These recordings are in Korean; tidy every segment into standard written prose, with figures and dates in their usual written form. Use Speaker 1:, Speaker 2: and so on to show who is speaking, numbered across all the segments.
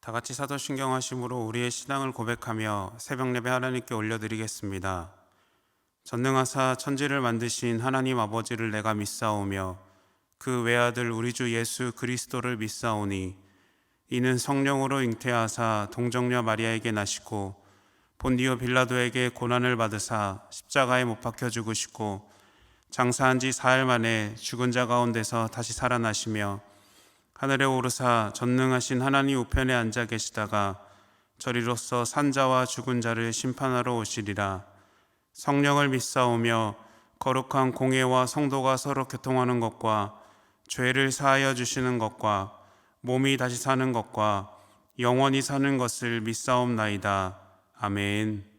Speaker 1: 다 같이 사도신경 하심으로 우리의 신앙을 고백하며 새벽 예배 하나님께 올려드리겠습니다. 전능하사 천지를 만드신 하나님 아버지를 내가 믿사오며 그 외아들 우리 주 예수 그리스도를 믿사오니 이는 성령으로 잉태하사 동정녀 마리아에게 나시고 본디오 빌라도에게 고난을 받으사 십자가에 못 박혀 죽으시고 장사한 지 사흘 만에 죽은 자 가운데서 다시 살아나시며 하늘에 오르사 전능하신 하나님 우편에 앉아 계시다가 저리로서 산자와 죽은 자를 심판하러 오시리라. 성령을 믿사오며 거룩한 공회와 성도가 서로 교통하는 것과 죄를 사하여 주시는 것과 몸이 다시 사는 것과 영원히 사는 것을 믿사옵나이다. 아멘.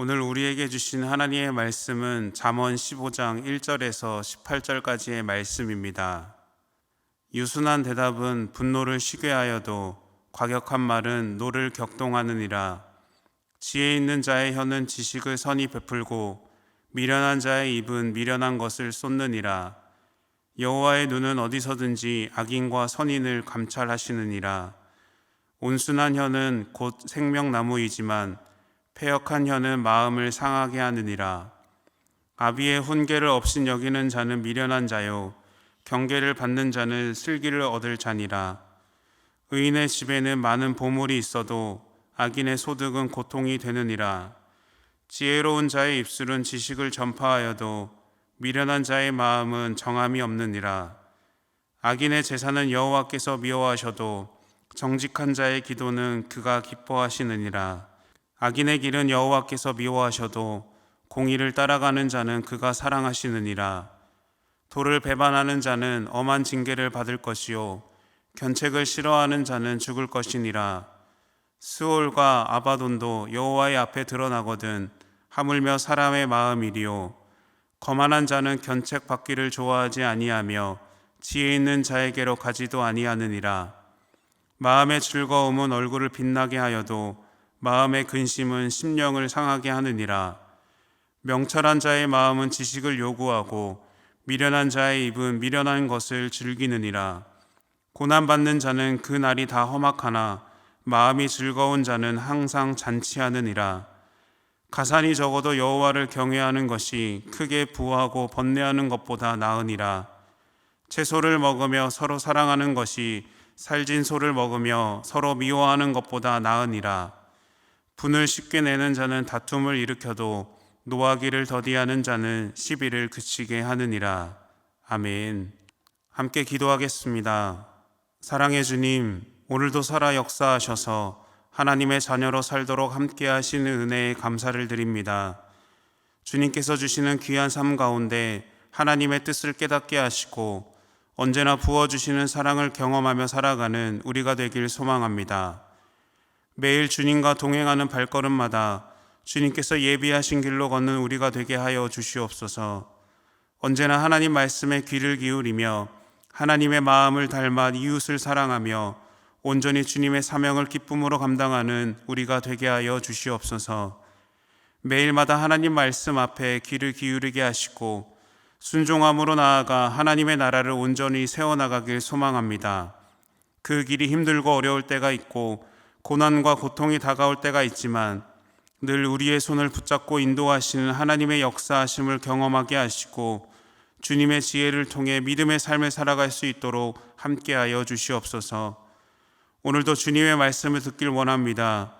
Speaker 1: 오늘 우리에게 주신 하나님의 말씀은 잠언 15장 1절에서 18절까지의 말씀입니다. 유순한 대답은 분노를 쉬게 하여도 과격한 말은 노를 격동하느니라. 지혜 있는 자의 혀는 지식을 선히 베풀고 미련한 자의 입은 미련한 것을 쏟느니라. 여호와의 눈은 어디서든지 악인과 선인을 감찰하시느니라. 온순한 혀는 곧 생명나무이지만 패역한 혀는 마음을 상하게 하느니라. 아비의 훈계를 없인 여기는 자는 미련한 자요 경계를 받는 자는 슬기를 얻을 자니라. 의인의 집에는 많은 보물이 있어도 악인의 소득은 고통이 되느니라. 지혜로운 자의 입술은 지식을 전파하여도 미련한 자의 마음은 정함이 없느니라. 악인의 제사는 여호와께서 미워하셔도 정직한 자의 기도는 그가 기뻐하시느니라. 악인의 길은 여호와께서 미워하셔도 공의를 따라가는 자는 그가 사랑하시느니라. 도를 배반하는 자는 엄한 징계를 받을 것이요 견책을 싫어하는 자는 죽을 것이니라. 스올과 아바돈도 여호와의 앞에 드러나거든 하물며 사람의 마음이리요 거만한 자는 견책 받기를 좋아하지 아니하며 지혜 있는 자에게로 가지도 아니하느니라. 마음의 즐거움은 얼굴을 빛나게 하여도 마음의 근심은 심령을 상하게 하느니라. 명철한 자의 마음은 지식을 요구하고 미련한 자의 입은 미련한 것을 즐기느니라. 고난받는 자는 그 날이 다 험악하나 마음이 즐거운 자는 항상 잔치하느니라. 가산이 적어도 여호와를 경외하는 것이 크게 부하고 번뇌하는 것보다 나으니라. 채소를 먹으며 서로 사랑하는 것이 살진 소를 먹으며 서로 미워하는 것보다 나으니라. 분을 쉽게 내는 자는 다툼을 일으켜도 노하기를 더디하는 자는 시비를 그치게 하느니라. 아멘. 함께 기도하겠습니다. 사랑의 주님, 오늘도 살아 역사하셔서 하나님의 자녀로 살도록 함께 하시는 은혜에 감사를 드립니다. 주님께서 주시는 귀한 삶 가운데 하나님의 뜻을 깨닫게 하시고 언제나 부어주시는 사랑을 경험하며 살아가는 우리가 되길 소망합니다. 매일 주님과 동행하는 발걸음마다 주님께서 예비하신 길로 걷는 우리가 되게 하여 주시옵소서. 언제나 하나님 말씀에 귀를 기울이며 하나님의 마음을 닮아 이웃을 사랑하며 온전히 주님의 사명을 기쁨으로 감당하는 우리가 되게 하여 주시옵소서. 매일마다 하나님 말씀 앞에 귀를 기울이게 하시고 순종함으로 나아가 하나님의 나라를 온전히 세워나가길 소망합니다. 그 길이 힘들고 어려울 때가 있고 고난과 고통이 다가올 때가 있지만 늘 우리의 손을 붙잡고 인도하시는 하나님의 역사하심을 경험하게 하시고 주님의 지혜를 통해 믿음의 삶을 살아갈 수 있도록 함께하여 주시옵소서. 오늘도 주님의 말씀을 듣길 원합니다.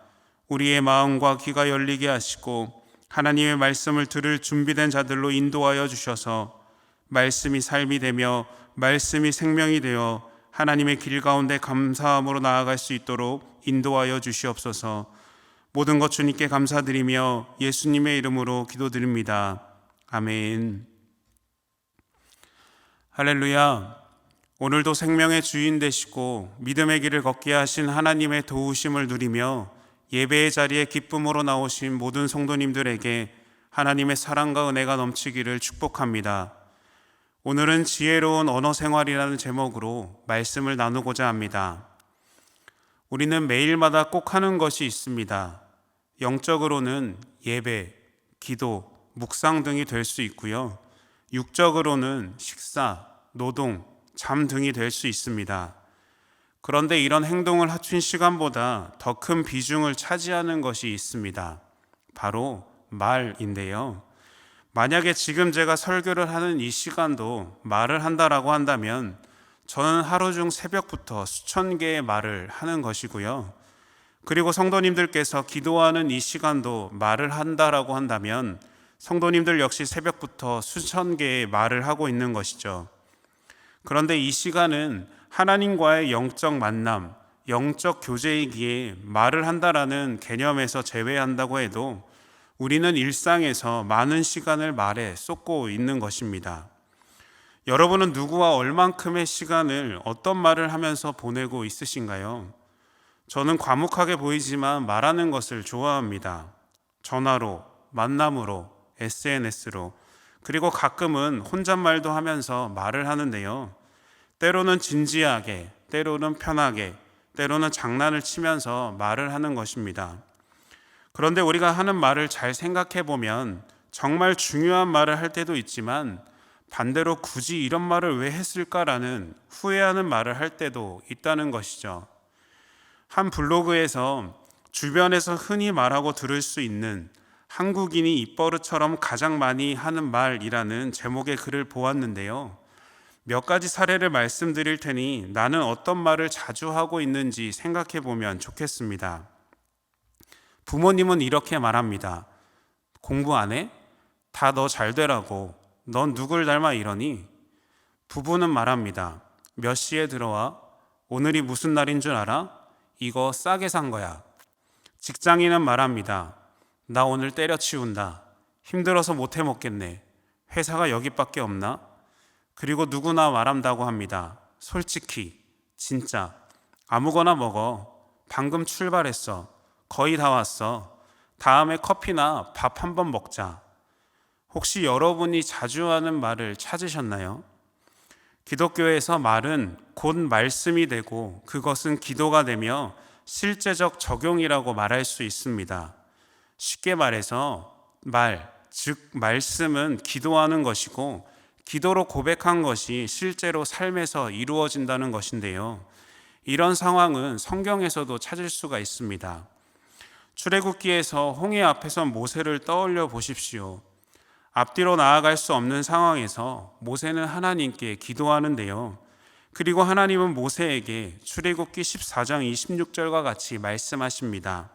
Speaker 1: 우리의 마음과 귀가 열리게 하시고 하나님의 말씀을 들을 준비된 자들로 인도하여 주셔서 말씀이 삶이 되며 말씀이 생명이 되어 하나님의 길 가운데 감사함으로 나아갈 수 있도록 인도하여 주시옵소서. 모든 것 주님께 감사드리며 예수님의 이름으로 기도드립니다. 아멘. 할렐루야. 오늘도 생명의 주인 되시고 믿음의 길을 걷게 하신 하나님의 도우심을 누리며 예배의 자리에 기쁨으로 나오신 모든 성도님들에게 하나님의 사랑과 은혜가 넘치기를 축복합니다. 오늘은 지혜로운 언어 생활이라는 제목으로 말씀을 나누고자 합니다. 우리는 매일마다 꼭 하는 것이 있습니다. 영적으로는 예배, 기도, 묵상 등이 될 수 있고요. 육적으로는 식사, 노동, 잠 등이 될 수 있습니다. 그런데 이런 행동을 합친 시간보다 더 큰 비중을 차지하는 것이 있습니다. 바로 말인데요. 만약에 지금 제가 설교를 하는 이 시간도 말을 한다라고 한다면 저는 하루 중 새벽부터 수천 개의 말을 하는 것이고요. 그리고 성도님들께서 기도하는 이 시간도 말을 한다라고 한다면 성도님들 역시 새벽부터 수천 개의 말을 하고 있는 것이죠. 그런데 이 시간은 하나님과의 영적 만남, 영적 교제이기에 말을 한다라는 개념에서 제외한다고 해도 우리는 일상에서 많은 시간을 말에 쏟고 있는 것입니다. 여러분은 누구와 얼만큼의 시간을 어떤 말을 하면서 보내고 있으신가요? 저는 과묵하게 보이지만 말하는 것을 좋아합니다. 전화로, 만남으로, SNS로, 그리고 가끔은 혼잣말도 하면서 말을 하는데요. 때로는 진지하게, 때로는 편하게, 때로는 장난을 치면서 말을 하는 것입니다. 그런데 우리가 하는 말을 잘 생각해 보면 정말 중요한 말을 할 때도 있지만 반대로 굳이 이런 말을 왜 했을까라는 후회하는 말을 할 때도 있다는 것이죠. 한 블로그에서 주변에서 흔히 말하고 들을 수 있는 한국인이 입버릇처럼 가장 많이 하는 말이라는 제목의 글을 보았는데요. 몇 가지 사례를 말씀드릴 테니 나는 어떤 말을 자주 하고 있는지 생각해 보면 좋겠습니다. 부모님은 이렇게 말합니다. 공부 안 해? 다 너 잘 되라고. 넌 누굴 닮아 이러니? 부부는 말합니다. 몇 시에 들어와? 오늘이 무슨 날인 줄 알아? 이거 싸게 산 거야. 직장인은 말합니다. 나 오늘 때려치운다. 힘들어서 못해 먹겠네. 회사가 여기밖에 없나? 그리고 누구나 말한다고 합니다. 솔직히, 진짜, 아무거나 먹어. 방금 출발했어. 거의 다 왔어. 다음에 커피나 밥 한번 먹자. 혹시 여러분이 자주 하는 말을 찾으셨나요? 기독교에서 말은 곧 말씀이 되고 그것은 기도가 되며 실제적 적용이라고 말할 수 있습니다. 쉽게 말해서 즉 말씀은 기도하는 것이고 기도로 고백한 것이 실제로 삶에서 이루어진다는 것인데요. 이런 상황은 성경에서도 찾을 수가 있습니다. 출애굽기에서 홍해 앞에서 모세를 떠올려 보십시오. 앞뒤로 나아갈 수 없는 상황에서 모세는 하나님께 기도하는데요. 그리고 하나님은 모세에게 출애굽기 14장 26절과 같이 말씀하십니다.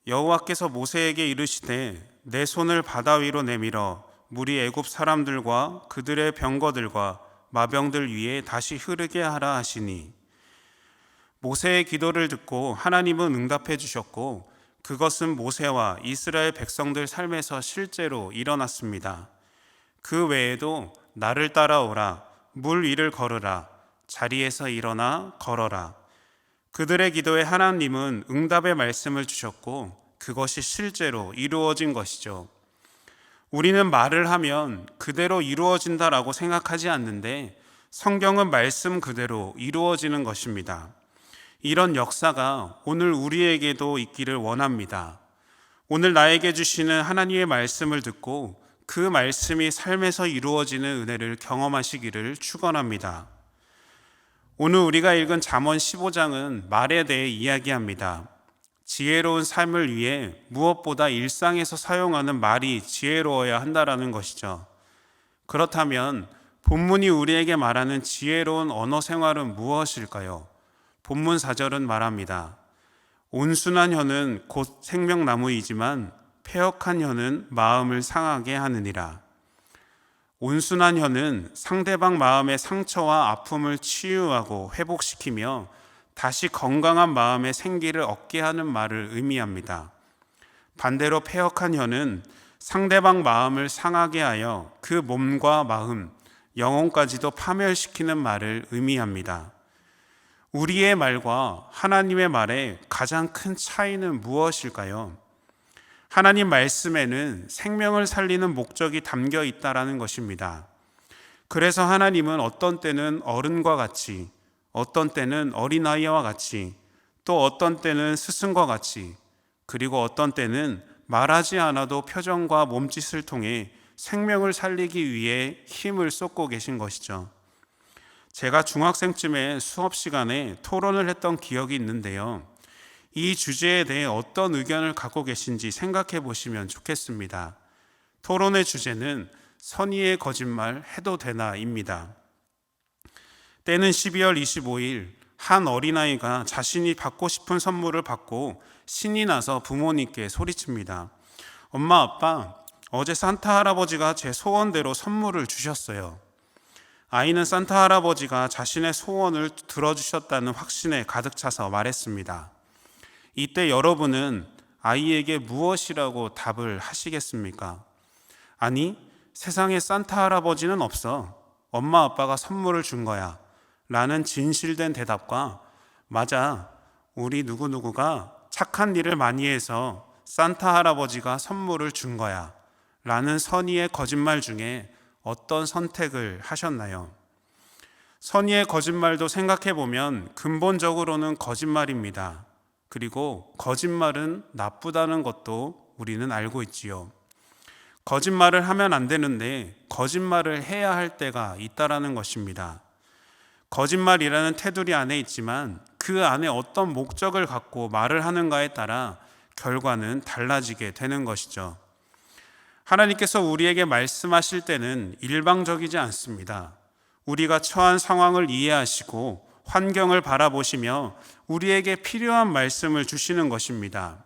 Speaker 1: 여호와께서 모세에게 이르시되 내 손을 바다 위로 내밀어 물이 애굽 사람들과 그들의 병거들과 마병들 위에 다시 흐르게 하라 하시니, 모세의 기도를 듣고 하나님은 응답해 주셨고 그것은 모세와 이스라엘 백성들 삶에서 실제로 일어났습니다. 그 외에도 나를 따라오라, 물 위를 걸으라, 자리에서 일어나 걸어라. 그들의 기도에 하나님은 응답의 말씀을 주셨고 그것이 실제로 이루어진 것이죠. 우리는 말을 하면 그대로 이루어진다라고 생각하지 않는데 성경은 말씀 그대로 이루어지는 것입니다. 이런 역사가 오늘 우리에게도 있기를 원합니다. 오늘 나에게 주시는 하나님의 말씀을 듣고 그 말씀이 삶에서 이루어지는 은혜를 경험하시기를 축원합니다. 오늘 우리가 읽은 잠언 15장은 말에 대해 이야기합니다. 지혜로운 삶을 위해 무엇보다 일상에서 사용하는 말이 지혜로워야 한다라는 것이죠. 그렇다면 본문이 우리에게 말하는 지혜로운 언어 생활은 무엇일까요? 본문 4절은 말합니다. 온순한 혀는 곧 생명나무이지만 패역한 혀는 마음을 상하게 하느니라. 온순한 혀는 상대방 마음의 상처와 아픔을 치유하고 회복시키며 다시 건강한 마음의 생기를 얻게 하는 말을 의미합니다. 반대로 패역한 혀는 상대방 마음을 상하게 하여 그 몸과 마음, 영혼까지도 파멸시키는 말을 의미합니다. 우리의 말과 하나님의 말의 가장 큰 차이는 무엇일까요? 하나님 말씀에는 생명을 살리는 목적이 담겨 있다라는 것입니다. 그래서 하나님은 어떤 때는 어른과 같이, 어떤 때는 어린아이와 같이, 또 어떤 때는 스승과 같이, 그리고 어떤 때는 말하지 않아도 표정과 몸짓을 통해 생명을 살리기 위해 힘을 쏟고 계신 것이죠. 제가 중학생쯤에 수업 시간에 토론을 했던 기억이 있는데요. 이 주제에 대해 어떤 의견을 갖고 계신지 생각해 보시면 좋겠습니다. 토론의 주제는 선의의 거짓말 해도 되나입니다. 때는 12월 25일 한 어린아이가 자신이 받고 싶은 선물을 받고 신이 나서 부모님께 소리칩니다. 엄마, 아빠, 어제 산타 할아버지가 제 소원대로 선물을 주셨어요. 아이는 산타 할아버지가 자신의 소원을 들어주셨다는 확신에 가득 차서 말했습니다. 이때 여러분은 아이에게 무엇이라고 답을 하시겠습니까? 아니, 세상에 산타 할아버지는 없어. 엄마 아빠가 선물을 준 거야. 라는 진실된 대답과 맞아, 우리 누구누구가 착한 일을 많이 해서 산타 할아버지가 선물을 준 거야. 라는 선의의 거짓말 중에 어떤 선택을 하셨나요? 선의의 거짓말도 생각해보면 근본적으로는 거짓말입니다. 그리고 거짓말은 나쁘다는 것도 우리는 알고 있지요. 거짓말을 하면 안 되는데 거짓말을 해야 할 때가 있다라는 것입니다. 거짓말이라는 테두리 안에 있지만 그 안에 어떤 목적을 갖고 말을 하는가에 따라 결과는 달라지게 되는 것이죠. 하나님께서 우리에게 말씀하실 때는 일방적이지 않습니다. 우리가 처한 상황을 이해하시고 환경을 바라보시며 우리에게 필요한 말씀을 주시는 것입니다.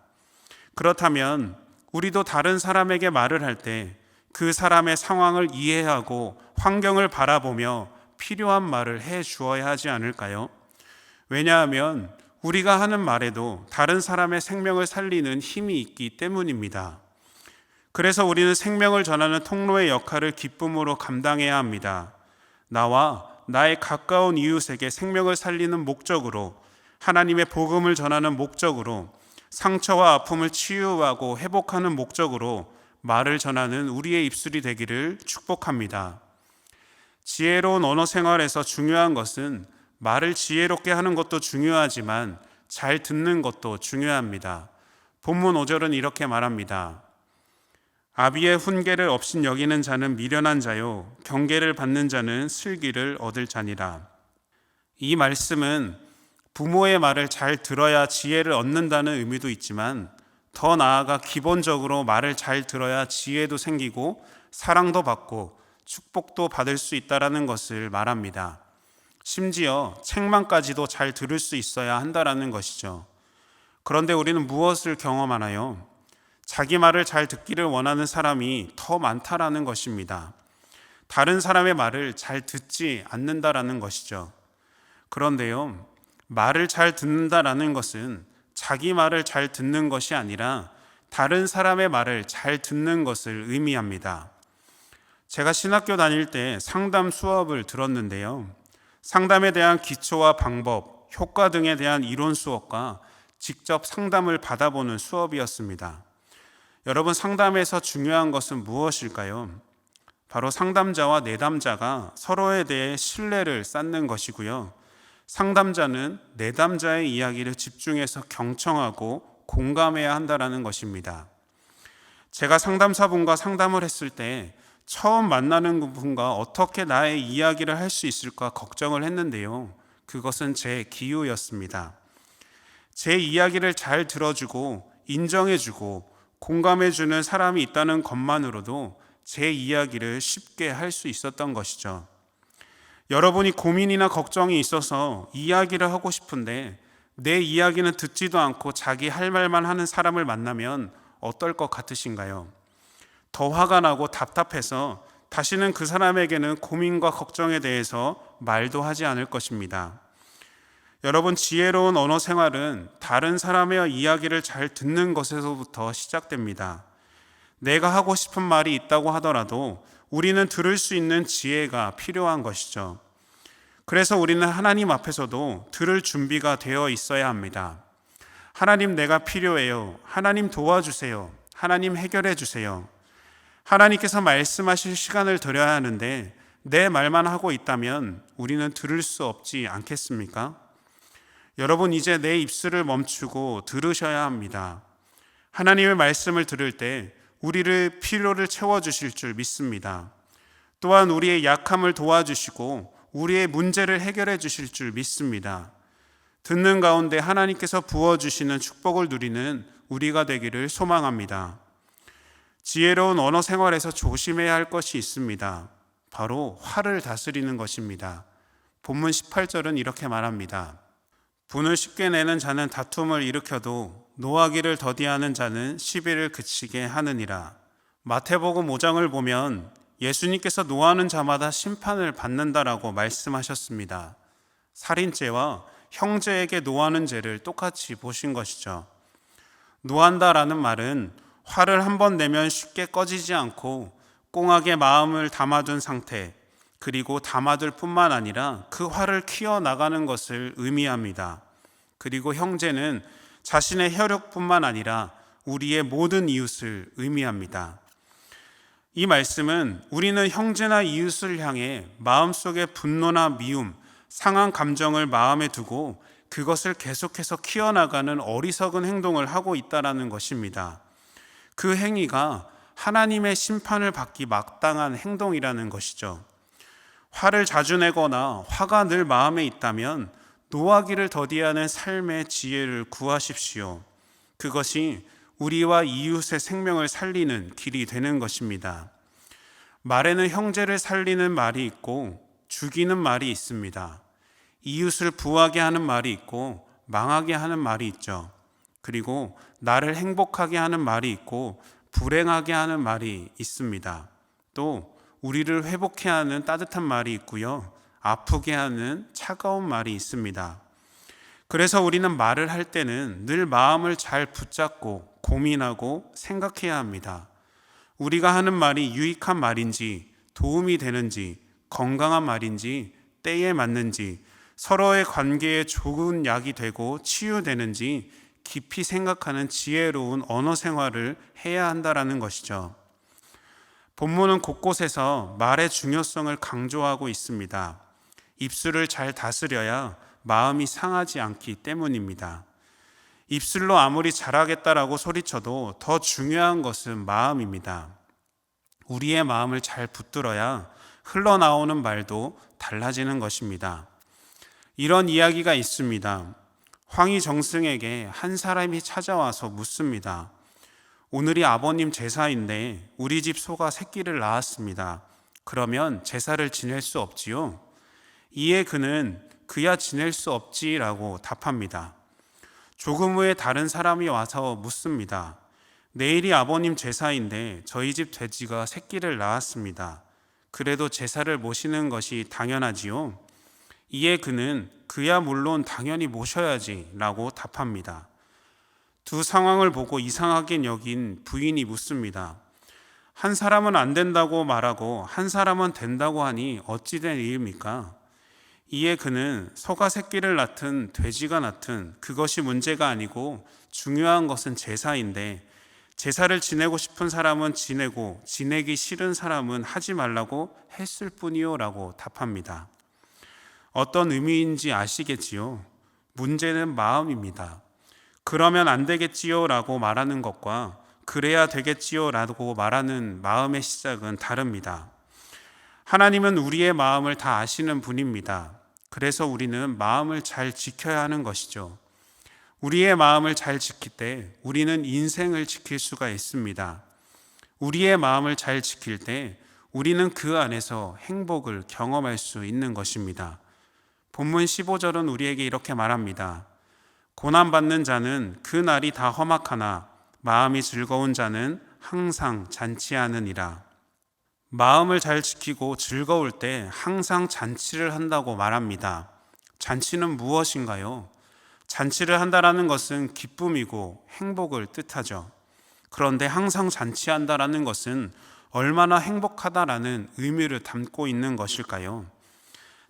Speaker 1: 그렇다면 우리도 다른 사람에게 말을 할 때 그 사람의 상황을 이해하고 환경을 바라보며 필요한 말을 해 주어야 하지 않을까요? 왜냐하면 우리가 하는 말에도 다른 사람의 생명을 살리는 힘이 있기 때문입니다. 그래서 우리는 생명을 전하는 통로의 역할을 기쁨으로 감당해야 합니다. 나와 나의 가까운 이웃에게 생명을 살리는 목적으로, 하나님의 복음을 전하는 목적으로, 상처와 아픔을 치유하고 회복하는 목적으로 말을 전하는 우리의 입술이 되기를 축복합니다. 지혜로운 언어 생활에서 중요한 것은 말을 지혜롭게 하는 것도 중요하지만 잘 듣는 것도 중요합니다. 본문 5절은 이렇게 말합니다. 아비의 훈계를 업신 여기는 자는 미련한 자요, 경계를 받는 자는 슬기를 얻을 자니라. 이 말씀은 부모의 말을 잘 들어야 지혜를 얻는다는 의미도 있지만 더 나아가 기본적으로 말을 잘 들어야 지혜도 생기고 사랑도 받고 축복도 받을 수 있다는 것을 말합니다. 심지어 책망까지도 잘 들을 수 있어야 한다는 것이죠. 그런데 우리는 무엇을 경험하나요? 자기 말을 잘 듣기를 원하는 사람이 더 많다라는 것입니다. 다른 사람의 말을 잘 듣지 않는다라는 것이죠. 그런데요, 말을 잘 듣는다라는 것은 자기 말을 잘 듣는 것이 아니라 다른 사람의 말을 잘 듣는 것을 의미합니다. 제가 신학교 다닐 때 상담 수업을 들었는데요. 상담에 대한 기초와 방법, 효과 등에 대한 이론 수업과 직접 상담을 받아보는 수업이었습니다. 여러분, 상담에서 중요한 것은 무엇일까요? 바로 상담자와 내담자가 서로에 대해 신뢰를 쌓는 것이고요. 상담자는 내담자의 이야기를 집중해서 경청하고 공감해야 한다는 것입니다. 제가 상담사분과 상담을 했을 때 처음 만나는 분과 어떻게 나의 이야기를 할 수 있을까 걱정을 했는데요. 그것은 제 기우였습니다. 제 이야기를 잘 들어주고 인정해주고 공감해주는 사람이 있다는 것만으로도 제 이야기를 쉽게 할 수 있었던 것이죠. 여러분이 고민이나 걱정이 있어서 이야기를 하고 싶은데 내 이야기는 듣지도 않고 자기 할 말만 하는 사람을 만나면 어떨 것 같으신가요? 더 화가 나고 답답해서 다시는 그 사람에게는 고민과 걱정에 대해서 말도 하지 않을 것입니다. 여러분, 지혜로운 언어 생활은 다른 사람의 이야기를 잘 듣는 것에서부터 시작됩니다. 내가 하고 싶은 말이 있다고 하더라도 우리는 들을 수 있는 지혜가 필요한 것이죠. 그래서 우리는 하나님 앞에서도 들을 준비가 되어 있어야 합니다. 하나님, 내가 필요해요. 하나님 도와주세요. 하나님 해결해 주세요. 하나님께서 말씀하실 시간을 드려야 하는데 내 말만 하고 있다면 우리는 들을 수 없지 않겠습니까? 여러분, 이제 내 입술을 멈추고 들으셔야 합니다. 하나님의 말씀을 들을 때 우리를 필요를 채워주실 줄 믿습니다. 또한 우리의 약함을 도와주시고 우리의 문제를 해결해 주실 줄 믿습니다. 듣는 가운데 하나님께서 부어주시는 축복을 누리는 우리가 되기를 소망합니다. 지혜로운 언어 생활에서 조심해야 할 것이 있습니다. 바로 화를 다스리는 것입니다. 본문 18절은 이렇게 말합니다. 분을 쉽게 내는 자는 다툼을 일으켜도 노하기를 더디하는 자는 시비를 그치게 하느니라. 마태복음 5장을 보면 예수님께서 노하는 자마다 심판을 받는다라고 말씀하셨습니다. 살인죄와 형제에게 노하는 죄를 똑같이 보신 것이죠. 노한다라는 말은 화를 한 번 내면 쉽게 꺼지지 않고 꽁하게 마음을 담아둔 상태, 그리고 담아둘 뿐만 아니라 그 화를 키워나가는 것을 의미합니다. 그리고 형제는 자신의 혈육뿐만 아니라 우리의 모든 이웃을 의미합니다. 이 말씀은 우리는 형제나 이웃을 향해 마음속에 분노나 미움, 상한 감정을 마음에 두고 그것을 계속해서 키워나가는 어리석은 행동을 하고 있다는 것입니다. 그 행위가 하나님의 심판을 받기 마땅한 행동이라는 것이죠. 화를 자주 내거나 화가 늘 마음에 있다면 노하기를 더디하는 삶의 지혜를 구하십시오. 그것이 우리와 이웃의 생명을 살리는 길이 되는 것입니다. 말에는 형제를 살리는 말이 있고 죽이는 말이 있습니다. 이웃을 부하게 하는 말이 있고 망하게 하는 말이 있죠. 그리고 나를 행복하게 하는 말이 있고 불행하게 하는 말이 있습니다. 또 우리를 회복해 하는 따뜻한 말이 있고요. 아프게 하는 차가운 말이 있습니다. 그래서 우리는 말을 할 때는 늘 마음을 잘 붙잡고 고민하고 생각해야 합니다. 우리가 하는 말이 유익한 말인지, 도움이 되는지, 건강한 말인지, 때에 맞는지, 서로의 관계에 좋은 약이 되고 치유되는지 깊이 생각하는 지혜로운 언어 생활을 해야 한다라는 것이죠. 본문은 곳곳에서 말의 중요성을 강조하고 있습니다. 입술을 잘 다스려야 마음이 상하지 않기 때문입니다. 입술로 아무리 잘하겠다라고 소리쳐도 더 중요한 것은 마음입니다. 우리의 마음을 잘 붙들어야 흘러나오는 말도 달라지는 것입니다. 이런 이야기가 있습니다. 황희 정승에게 한 사람이 찾아와서 묻습니다. 오늘이 아버님 제사인데 우리 집 소가 새끼를 낳았습니다. 그러면 제사를 지낼 수 없지요? 이에 그는 그야 지낼 수 없지라고 답합니다. 조금 후에 다른 사람이 와서 묻습니다. 내일이 아버님 제사인데 저희 집 돼지가 새끼를 낳았습니다. 그래도 제사를 모시는 것이 당연하지요? 이에 그는 그야 물론 당연히 모셔야지 라고 답합니다. 두 상황을 보고 이상하게 여긴 부인이 묻습니다. 한 사람은 안 된다고 말하고 한 사람은 된다고 하니 어찌 된 일입니까? 이에 그는 소가 새끼를 낳든 돼지가 낳든 그것이 문제가 아니고 중요한 것은 제사인데 제사를 지내고 싶은 사람은 지내고 지내기 싫은 사람은 하지 말라고 했을 뿐이요 라고 답합니다. 어떤 의미인지 아시겠지요? 문제는 마음입니다. 그러면 안 되겠지요 라고 말하는 것과 그래야 되겠지요 라고 말하는 마음의 시작은 다릅니다. 하나님은 우리의 마음을 다 아시는 분입니다. 그래서 우리는 마음을 잘 지켜야 하는 것이죠. 우리의 마음을 잘 지킬 때 우리는 인생을 지킬 수가 있습니다. 우리의 마음을 잘 지킬 때 우리는 그 안에서 행복을 경험할 수 있는 것입니다. 본문 15절은 우리에게 이렇게 말합니다. 고난받는 자는 그 날이 다 험악하나 마음이 즐거운 자는 항상 잔치하느니라. 마음을 잘 지키고 즐거울 때 항상 잔치를 한다고 말합니다. 잔치는 무엇인가요? 잔치를 한다라는 것은 기쁨이고 행복을 뜻하죠. 그런데 항상 잔치한다라는 것은 얼마나 행복하다라는 의미를 담고 있는 것일까요?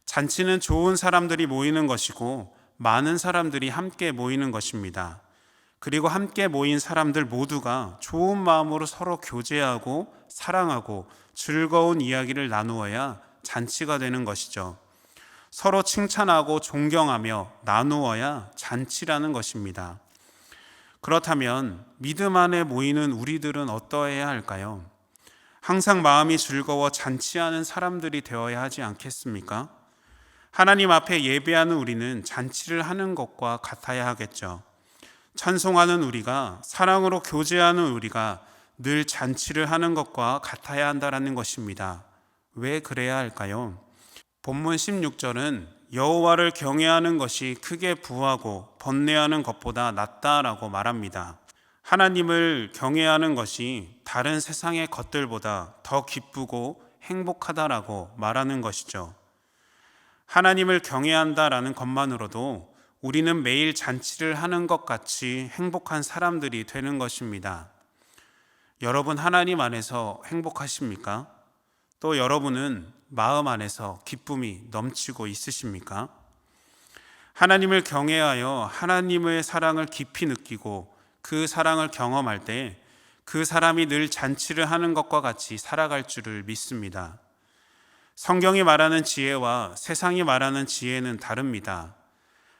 Speaker 1: 잔치는 좋은 사람들이 모이는 것이고 많은 사람들이 함께 모이는 것입니다. 그리고 함께 모인 사람들 모두가 좋은 마음으로 서로 교제하고 사랑하고 즐거운 이야기를 나누어야 잔치가 되는 것이죠. 서로 칭찬하고 존경하며 나누어야 잔치라는 것입니다. 그렇다면 믿음 안에 모이는 우리들은 어떠해야 할까요? 항상 마음이 즐거워 잔치하는 사람들이 되어야 하지 않겠습니까? 하나님 앞에 예배하는 우리는 잔치를 하는 것과 같아야 하겠죠. 찬송하는 우리가, 사랑으로 교제하는 우리가 늘 잔치를 하는 것과 같아야 한다는 것입니다. 왜 그래야 할까요? 본문 16절은 여호와를 경외하는 것이 크게 부하고 번뇌하는 것보다 낫다라고 말합니다. 하나님을 경외하는 것이 다른 세상의 것들보다 더 기쁘고 행복하다라고 말하는 것이죠. 하나님을 경외한다라는 것만으로도 우리는 매일 잔치를 하는 것 같이 행복한 사람들이 되는 것입니다. 여러분 하나님 안에서 행복하십니까? 또 여러분은 마음 안에서 기쁨이 넘치고 있으십니까? 하나님을 경외하여 하나님의 사랑을 깊이 느끼고 그 사랑을 경험할 때 그 사람이 늘 잔치를 하는 것과 같이 살아갈 줄을 믿습니다. 성경이 말하는 지혜와 세상이 말하는 지혜는 다릅니다.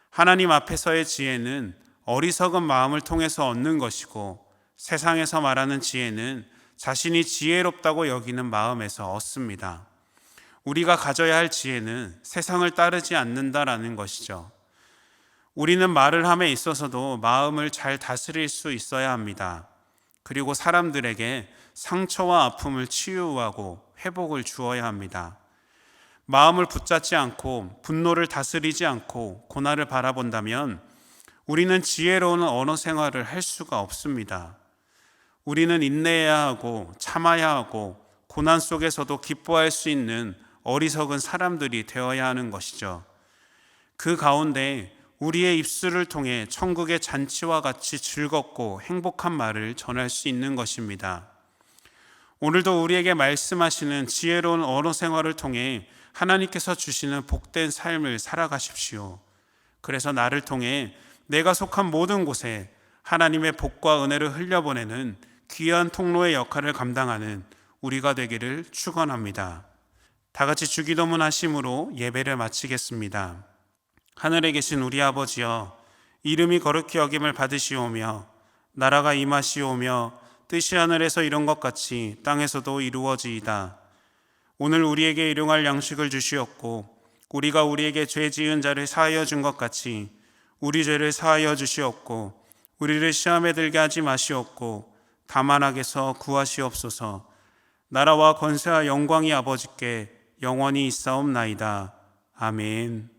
Speaker 1: 하나님 앞에서의 지혜는 어리석은 마음을 통해서 얻는 것이고 세상에서 말하는 지혜는 자신이 지혜롭다고 여기는 마음에서 얻습니다. 우리가 가져야 할 지혜는 세상을 따르지 않는다라는 것이죠. 우리는 말을 함에 있어서도 마음을 잘 다스릴 수 있어야 합니다. 그리고 사람들에게 상처와 아픔을 치유하고 회복을 주어야 합니다. 마음을 붙잡지 않고 분노를 다스리지 않고 고난을 바라본다면 우리는 지혜로운 언어 생활을 할 수가 없습니다. 우리는 인내해야 하고 참아야 하고 고난 속에서도 기뻐할 수 있는 어리석은 사람들이 되어야 하는 것이죠. 그 가운데 우리의 입술을 통해 천국의 잔치와 같이 즐겁고 행복한 말을 전할 수 있는 것입니다. 오늘도 우리에게 말씀하시는 지혜로운 언어 생활을 통해 하나님께서 주시는 복된 삶을 살아가십시오. 그래서 나를 통해 내가 속한 모든 곳에 하나님의 복과 은혜를 흘려보내는 귀한 통로의 역할을 감당하는 우리가 되기를 축원합니다. 다 같이 주기도문 하심으로 예배를 마치겠습니다. 하늘에 계신 우리 아버지여, 이름이 거룩히 여김을 받으시오며 나라가 임하시오며 뜻이 하늘에서 이룬 것 같이 땅에서도 이루어지이다. 오늘 우리에게 일용할 양식을 주시옵고 우리가 우리에게 죄 지은 자를 사하여 준 것 같이 우리 죄를 사하여 주시옵고 우리를 시험에 들게 하지 마시옵고 다만 악에서 구하시옵소서. 나라와 권세와 영광이 아버지께 영원히 있사옵나이다. 아멘.